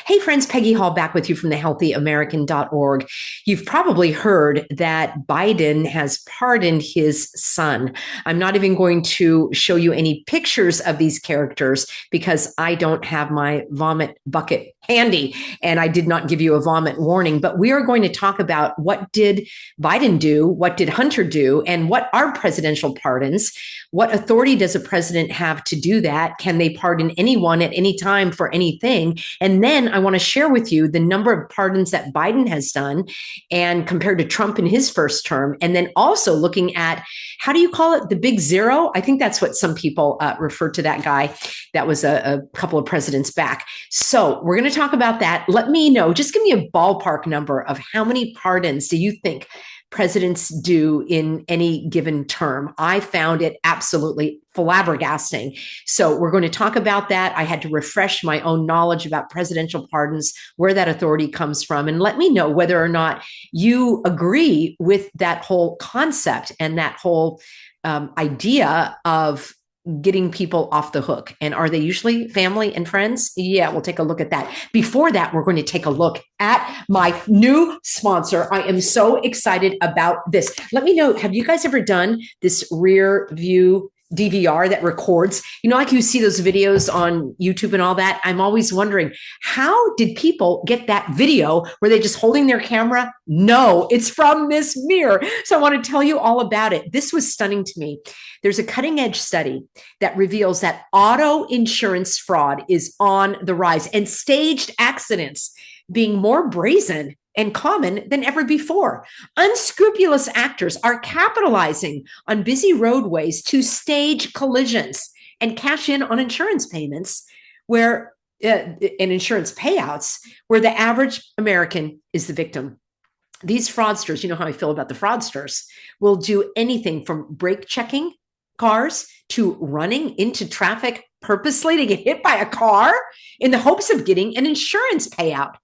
Hey friends, Peggy Hall back with you from thehealthyamerican.org. You've probably heard that Biden has pardoned his son. I'm not even going to show you any pictures of these characters because I don't have my vomit bucket handy and I did not give you a vomit warning, but we are going to talk about what did Biden do, what did Hunter do, and what are presidential pardons? What authority does a president have to do that? Can they pardon anyone at any time for anything? And then I want to share with you the number of pardons that Biden has done and compared to Trump in his first term. And then also looking at, how do you call it, the big zero? I think that's what some people refer to that guy. That was a couple of presidents back. So we're going to talk about that. Let me know, just give me a ballpark number of how many pardons do you think presidents do in any given term. I found it absolutely flabbergasting. So we're going to talk about that. I had to refresh my own knowledge about presidential pardons, where that authority comes from, and let me know whether or not you agree with that whole concept and that whole idea of getting people off the hook. And are they usually family and friends? Yeah, we'll take a look at that. Before that, we're going to take a look at my new sponsor. I am so excited about this. Let me know, have you guys ever done this rear view DVR that records? You know, like you see those videos on YouTube and all that. I'm always wondering, how did people get that video? Were they just holding their camera? No, it's from this mirror. So I want to tell you all about it. This was stunning to me. There's a cutting edge study that reveals that auto insurance fraud is on the rise and staged accidents being more brazen and common than ever before. Unscrupulous actors are capitalizing on busy roadways to stage collisions and cash in on insurance payments where and insurance payouts where the average American is the victim. These fraudsters, you know how I feel about the fraudsters, will do anything from brake checking cars to running into traffic purposely to get hit by a car in the hopes of getting an insurance payout.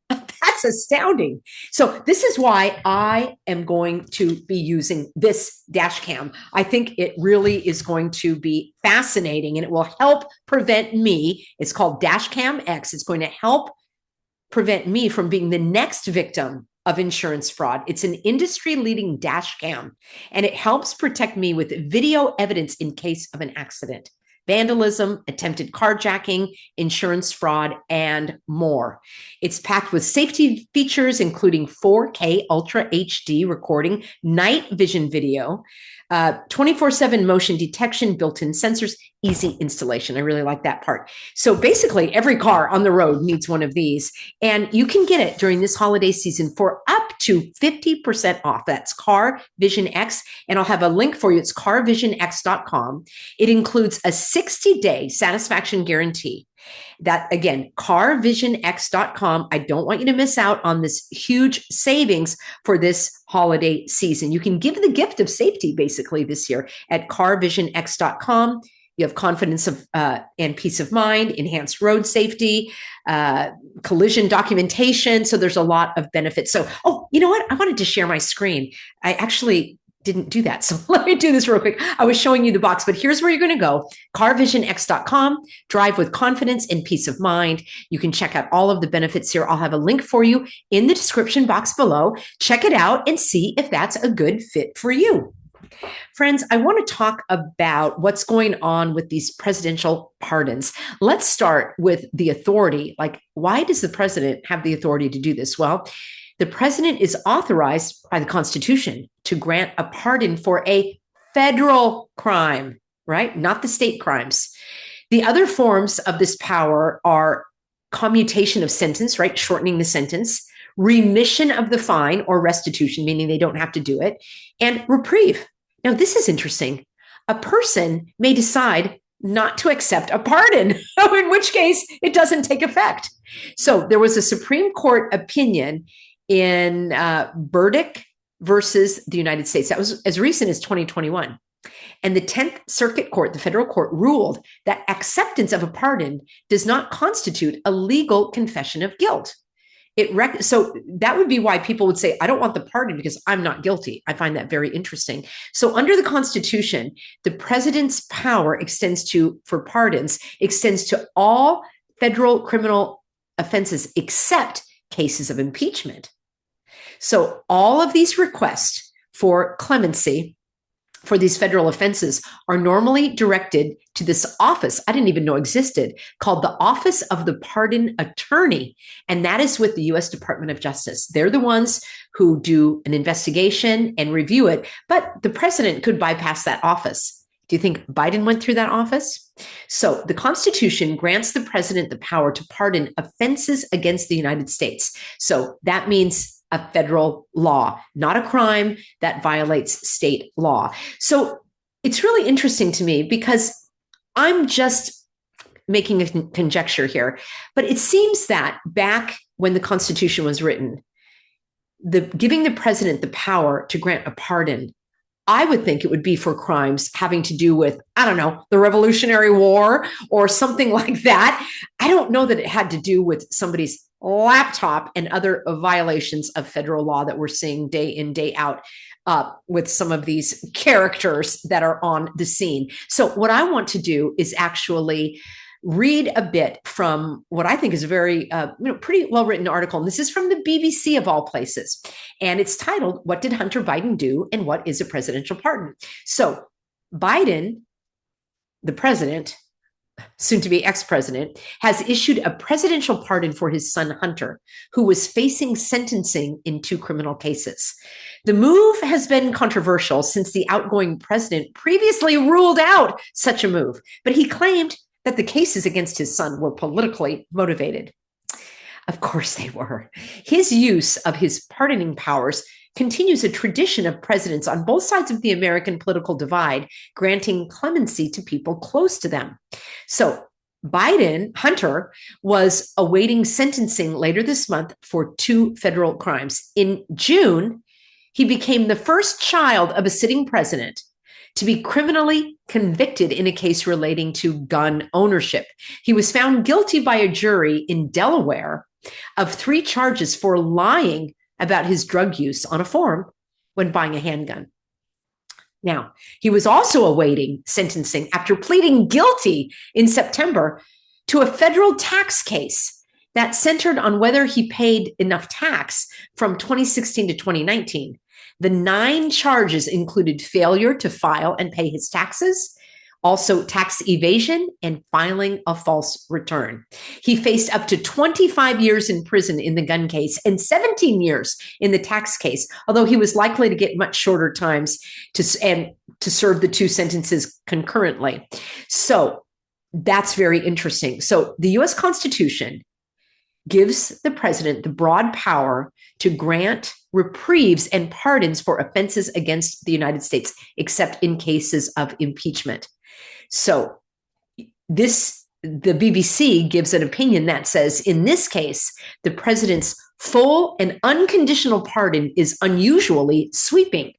That's astounding. So this is why I am going to be using this dash cam. I think it really is going to be fascinating and it will help prevent me. It's called Dash Cam X. It's going to help prevent me from being the next victim of insurance fraud. It's an industry-leading dash cam, and it helps protect me with video evidence in case of an accident, vandalism, attempted carjacking, insurance fraud, and more. It's packed with safety features, including 4K Ultra HD recording, night vision video, 24/7 motion detection, built-in sensors, easy installation. I really like that part. So basically, every car on the road needs one of these, and you can get it during this holiday season for up to 50% off. That's Car Vision X, and I'll have a link for you. It's carvisionx.com. It includes a 60-day satisfaction guarantee. That again, carvisionx.com. I don't want you to miss out on this huge savings for this holiday season. You can give the gift of safety basically this year at carvisionx.com. You have confidence of and peace of mind, enhanced road safety, collision documentation. So there's a lot of benefits. So, oh, you know what? I wanted to share my screen. I actually didn't do that. So let me do this real quick. I was showing you the box, but here's where you're going to go. carvisionx.com, drive with confidence and peace of mind. You can check out all of the benefits here. I'll have a link for you in the description box below. Check it out and see if that's a good fit for you. Friends, I want to talk about what's going on with these presidential pardons. Let's start with the authority. Like, why does the president have the authority to do this? Well, the president is authorized by the Constitution to grant a pardon for a federal crime, right? Not the state crimes. The other forms of this power are commutation of sentence, right? Shortening the sentence, remission of the fine or restitution, meaning they don't have to do it, and reprieve. Now, this is interesting. A person may decide not to accept a pardon, in which case it doesn't take effect. So there was a Supreme Court opinion in Burdick versus the United States. That was as recent as 2021. And the 10th Circuit Court, the federal court, ruled that acceptance of a pardon does not constitute a legal confession of guilt. So that would be why people would say, I don't want the pardon because I'm not guilty. I find that very interesting. So under the Constitution, the president's power for pardons extends to all federal criminal offenses except cases of impeachment. So all of these requests for clemency for these federal offenses are normally directed to this office I didn't even know existed, called the Office of the Pardon Attorney. And that is with the U.S. Department of Justice. They're the ones who do an investigation and review it, but the president could bypass that office. Do you think Biden went through that office? So the Constitution grants the president the power to pardon offenses against the United States. So that means a federal law, not a crime that violates state law. So it's really interesting to me because I'm just making a conjecture here, but it seems that back when the Constitution was written, giving the president the power to grant a pardon, I would think it would be for crimes having to do with, I don't know, the Revolutionary War or something like that. I don't know that it had to do with somebody's laptop and other violations of federal law that we're seeing day in, day out with some of these characters that are on the scene. So what I want to do is actually read a bit from what I think is a very, pretty well-written article. And this is from the BBC of all places. And it's titled, "What Did Hunter Biden Do and What is a Presidential Pardon?" So Biden, the president, soon to be ex-president, has issued a presidential pardon for his son Hunter, who was facing sentencing in 2 criminal cases. The move has been controversial since the outgoing president previously ruled out such a move, but he claimed that the cases against his son were politically motivated. Of course they were. His use of his pardoning powers continues a tradition of presidents on both sides of the American political divide, granting clemency to people close to them. So Hunter was awaiting sentencing later this month for 2 federal crimes. In June, he became the first child of a sitting president to be criminally convicted in a case relating to gun ownership. He was found guilty by a jury in Delaware of 3 charges for lying about his drug use on a form when buying a handgun. Now, he was also awaiting sentencing after pleading guilty in September to a federal tax case that centered on whether he paid enough tax from 2016 to 2019. The 9 charges included failure to file and pay his taxes, also tax evasion and filing a false return. He faced up to 25 years in prison in the gun case and 17 years in the tax case, although he was likely to get much shorter times to serve the 2 sentences concurrently. So that's very interesting. So the U.S. Constitution gives the president the broad power to grant reprieves and pardons for offenses against the United States, except in cases of impeachment. So the BBC gives an opinion that says, in this case, the president's full and unconditional pardon is unusually sweeping.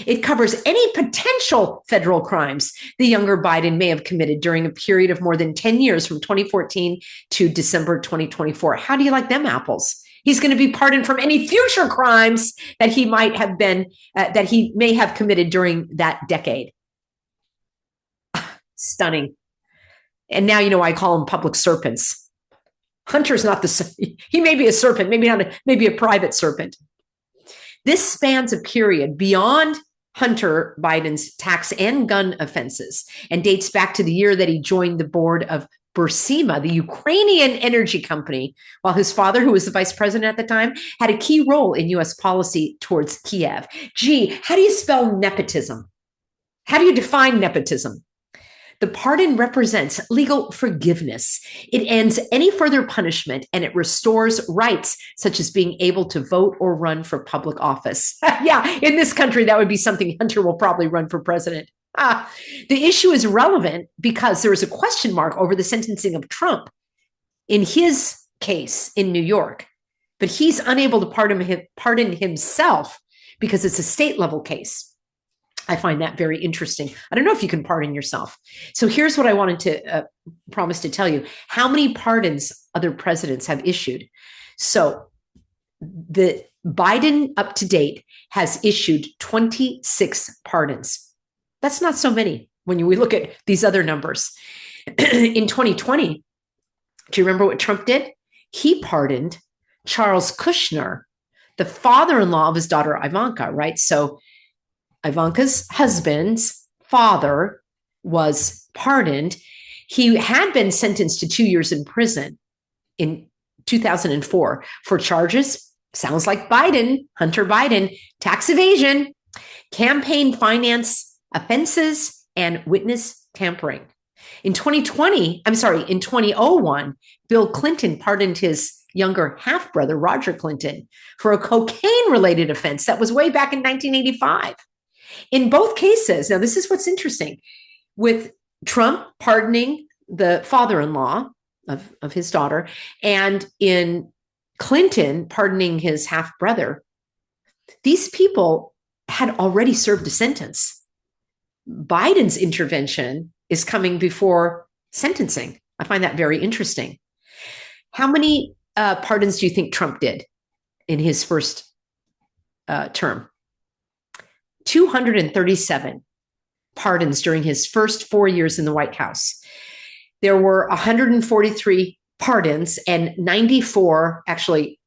It covers any potential federal crimes the younger Biden may have committed during a period of more than 10 years from 2014 to December 2024. How do you like them apples? He's going to be pardoned from any future crimes that he might have been, that he may have committed during that decade. Stunning. And now, I call them public serpents. Hunter's not he may be a serpent, maybe a private serpent. This spans a period beyond Hunter Biden's tax and gun offenses and dates back to the year that he joined the board of Burisma, the Ukrainian energy company, while his father, who was the vice president at the time, had a key role in U.S. policy towards Kiev. Gee, how do you spell nepotism? How do you define nepotism? The pardon represents legal forgiveness. It ends any further punishment, and it restores rights such as being able to vote or run for public office. Yeah, in this country, that would be something Hunter will probably run for president. The issue is relevant because there is a question mark over the sentencing of Trump in his case in New York, but he's unable to pardon himself because it's a state level case. I find that very interesting. I don't know if you can pardon yourself. So here's what I wanted to promise to tell you. How many pardons other presidents have issued? So the Biden up to date has issued 26 pardons. That's not so many when we look at these other numbers. In 2020, do you remember what Trump did? he pardoned Charles Kushner, the father-in-law of his daughter Ivanka, right? So Ivanka's husband's father was pardoned. He had been sentenced to 2 years in prison in 2004 for charges, sounds like Biden, Hunter Biden, tax evasion, campaign finance offenses, and witness tampering. In 2001, Bill Clinton pardoned his younger half-brother, Roger Clinton, for a cocaine-related offense that was way back in 1985. In both cases, now this is what's interesting, with Trump pardoning the father-in-law of his daughter, and in Clinton pardoning his half-brother, these people had already served a sentence. Biden's intervention is coming before sentencing. I find that very interesting. How many pardons do you think Trump did in his first term? 237 pardons during his first 4 years in the White House. There were 143 pardons and 94, actually,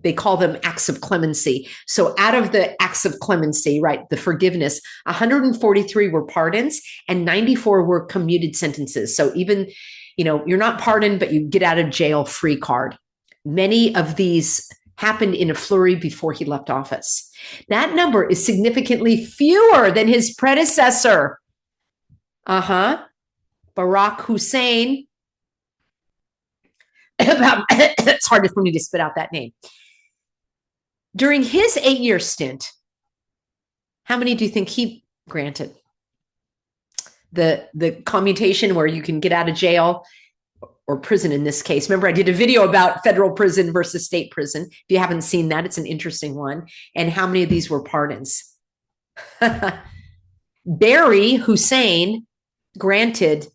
they call them acts of clemency. So out of the acts of clemency, right, the forgiveness, 143 were pardons and 94 were commuted sentences. So even, you're not pardoned, but you get out of jail free card. Many of these happened in a flurry before he left office. That number is significantly fewer than his predecessor. Barack Hussein. It's hard for me to spit out that name. During his 8-year stint, how many do you think he granted? The commutation where you can get out of jail or prison in this case. Remember, I did a video about federal prison versus state prison. If you haven't seen that, it's an interesting one. And how many of these were pardons? Barry Hussein granted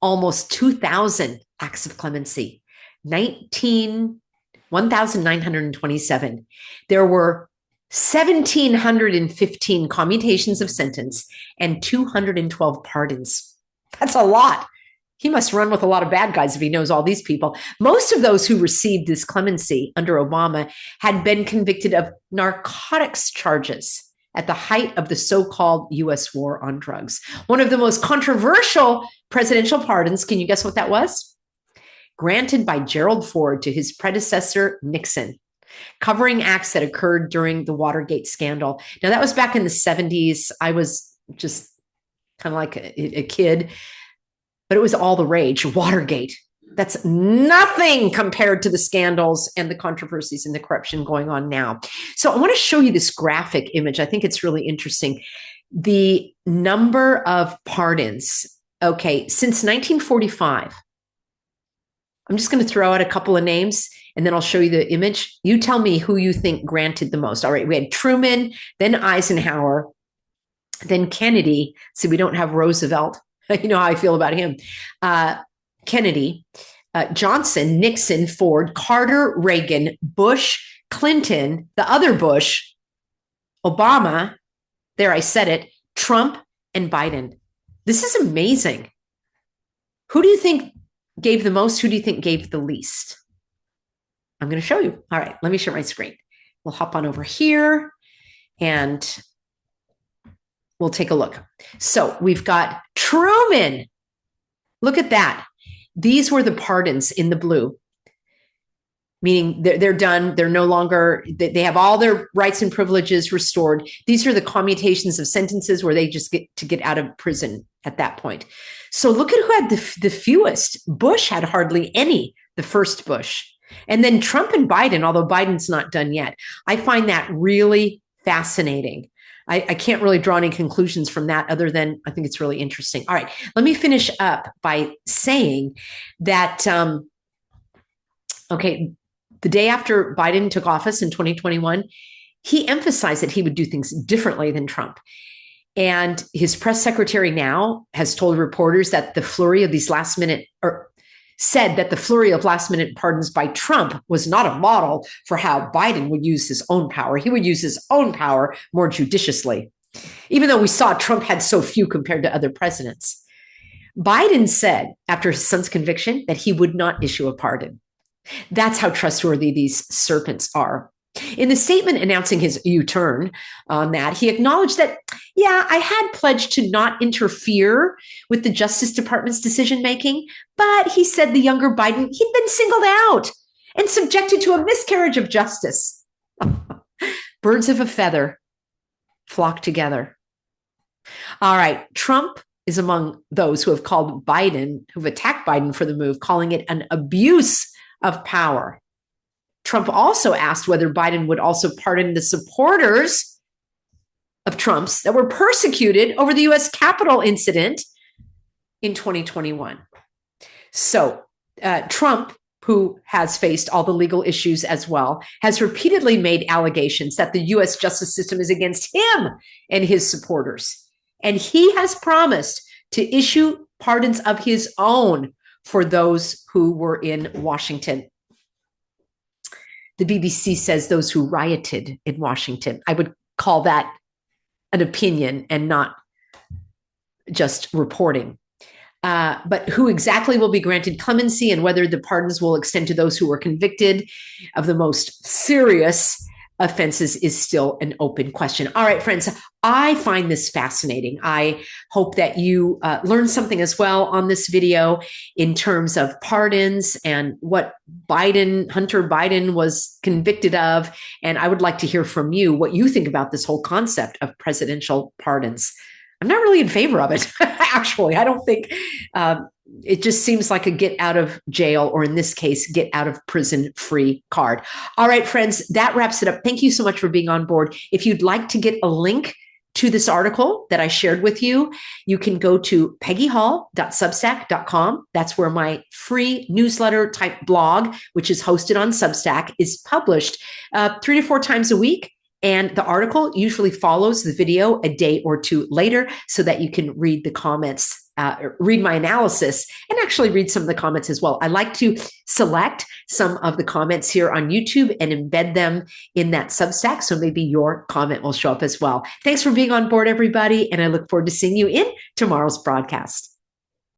almost 2,000 acts of clemency, 1,927. There were 1,715 commutations of sentence and 212 pardons. That's a lot. He must run with a lot of bad guys if he knows all these people. Most of those who received this clemency under Obama had been convicted of narcotics charges at the height of the so-called U.S. war on drugs. One of the most controversial presidential pardons, can you guess what that was? Granted by Gerald Ford to his predecessor, Nixon, covering acts that occurred during the Watergate scandal. Now, that was back in the 70s. I was just kind of like a kid, but it was all the rage. Watergate. That's nothing compared to the scandals and the controversies and the corruption going on now. So I want to show you this graphic image. I think it's really interesting. The number of pardons. Okay, since 1945, I'm just going to throw out a couple of names and then I'll show you the image. You tell me who you think granted the most. All right, we had Truman, then Eisenhower, then Kennedy. See, we don't have Roosevelt. You know how I feel about him. Kennedy, Johnson, Nixon, Ford, Carter, Reagan, Bush, Clinton, the other Bush, Obama, there I said it, Trump, and Biden. This is amazing. Who do you think gave the most? Who do you think gave the least? I'm going to show you. All right, let me share my screen. We'll hop on over here and we'll take a look. So we've got Truman. Look at that. These were the pardons in the blue, meaning they're done. They're no longer, they have all their rights and privileges restored. These are the commutations of sentences where they just get to get out of prison at that point. So look at who had the fewest. Bush had hardly any, the first Bush. And then Trump and Biden, although Biden's not done yet. I find that really fascinating. I can't really draw any conclusions from that other than I think it's really interesting. All right, let me finish up by saying that, okay, the day after Biden took office in 2021, he emphasized that he would do things differently than Trump. And his press secretary now has told reporters that the flurry of these last minute, or said that the flurry of last minute pardons by Trump was not a model for how Biden would use his own power. He would use his own power more judiciously, even though we saw Trump had so few compared to other presidents. Biden said after his son's conviction that he would not issue a pardon. That's how trustworthy these serpents are. In the statement announcing his U-turn on that, he acknowledged that, yeah, I had pledged to not interfere with the Justice Department's decision-making, but he said the younger Biden, he'd been singled out and subjected to a miscarriage of justice. Birds of a feather flock together. All right, Trump is among those who have called Biden, who've attacked Biden for the move, calling it an abuse of power. Trump also asked whether Biden would also pardon the supporters of Trump's that were persecuted over the U.S. Capitol incident in 2021. So Trump, who has faced all the legal issues as well, has repeatedly made allegations that the U.S. justice system is against him and his supporters. And he has promised to issue pardons of his own for those who were in Washington. The BBC says those who rioted in Washington. I would call that an opinion and not just reporting. But who exactly will be granted clemency and whether the pardons will extend to those who were convicted of the most serious offenses is still an open question. All right, friends, I find this fascinating. I hope that you learned something as well on this video in terms of pardons and what Hunter Biden was convicted of. And I would like to hear from you what you think about this whole concept of presidential pardons. I'm not really in favor of it, actually. I don't think it just seems like a get out of jail, or in this case, get out of prison free card. All right, friends, that wraps it up. Thank you so much for being on board. If you'd like to get a link to this article that I shared with you, you can go to peggyhall.substack.com. That's where my free newsletter type blog, which is hosted on Substack, is published 3 to 4 times a week. And the article usually follows the video a day or two later so that you can read the comments, read my analysis, and actually read some of the comments as well. I like to select some of the comments here on YouTube and embed them in that Substack, so maybe your comment will show up as well. Thanks for being on board, everybody, and I look forward to seeing you in tomorrow's broadcast.